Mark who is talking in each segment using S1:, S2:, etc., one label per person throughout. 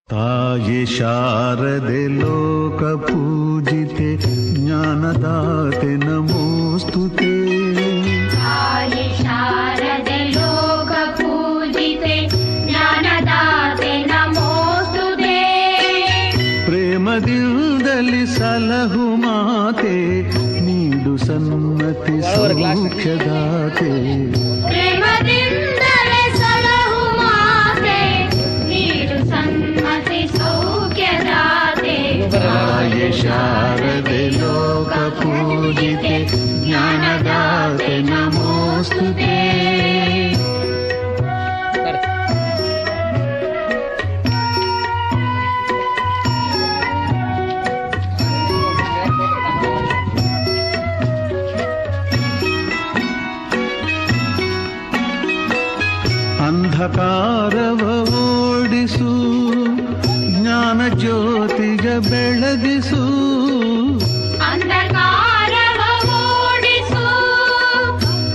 S1: ತಾಯಿ ಶಾರದೆ ಲೋಕ ಪೂಜಿತೆ ಜ್ಞಾನದಾತೆ ನಮೋಸ್ತುತೆ.
S2: ತಾಯಿ ಶಾರದೆ ಲೋಕ ಪೂಜಿತೆ ಜ್ಞಾನದಾತೆ ನಮೋಸ್ತುತೆ.
S1: ಪ್ರೇಮದಿಂದಲಿ ಸಲಹು ಮಾತೆ ನೀಡು ಸನ್ಮತಿ ಸೌಖ್ಯದಾತೆ.
S2: ಪ್ರೇಮದಿಂದಲೇ ಸಲಹು ಮಾತೆ ನೀಡು ಸನ್ಮತಿ ಸೌಖ್ಯದಾತೆ.
S1: ತಾಯಿ ಶಾರದೆ ಲೋಕ ಪೂಜಿತೆ ಜ್ಞಾನದಾತೆ ನಮೋಸ್ತುತೆ. ಅಂಧಕಾರವ ಓಡಿಸು ಜ್ಞಾನ ಜ್ಯೋತಿಗ ಬೆಳಗಿಸು.
S2: ಅಂಧಕಾರವ ಓಡಿಸು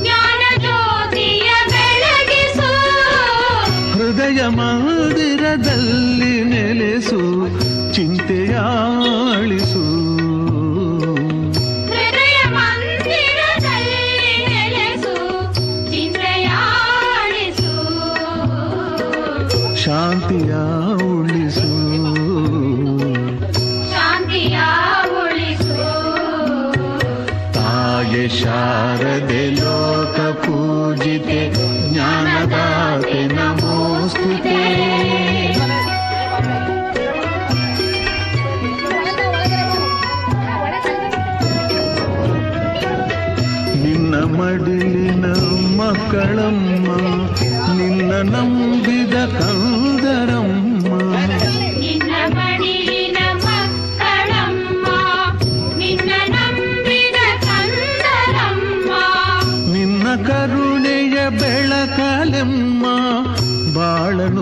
S2: ಜ್ಞಾನ ಜ್ಯೋತಿಯ ಬೆಳಗಿಸು.
S1: ಹೃದಯ ಮಂದಿರದಲ್ಲಿ ನೆಲೆಸು ಚಿಂತೆಯ ಅಳಿಸು.
S2: ಹೃದಯ ಮಂದಿರದಲ್ಲಿ ನೆಲೆಸು ಚಿಂತೆಯ ಅಳಿಸು.
S1: ಶಾಂತಿಯ ಉಳಿಸು.
S2: ಶಾಂತಿಯ ಉಳಿಸು.
S1: ತಾಯಿ ಶಾರದೆ ಲೋಕ ಪೂಜಿತೆ ಜ್ಞಾನದಾತೆ ನಮೋಸ್ತುತೆ. ನಿನ್ನ ಮಡಿಲಿನ ಮಕ್ಕಳಮ್ಮ ನಿನ್ನ ನಂಬಿದ ಕಂದರಮ್ಮ.
S2: ನಿನ್ನ ಮಡಿಲಿನ ಮಕ್ಕಳಮ್ಮ ನಿನ್ನ ನಂಬಿದ ಕಂದರಮ್ಮ.
S1: ನಿನ್ನ ಕರುಣೆಯ ಬೆಳಕಲೆಮ್ಮ ಬಾಳನು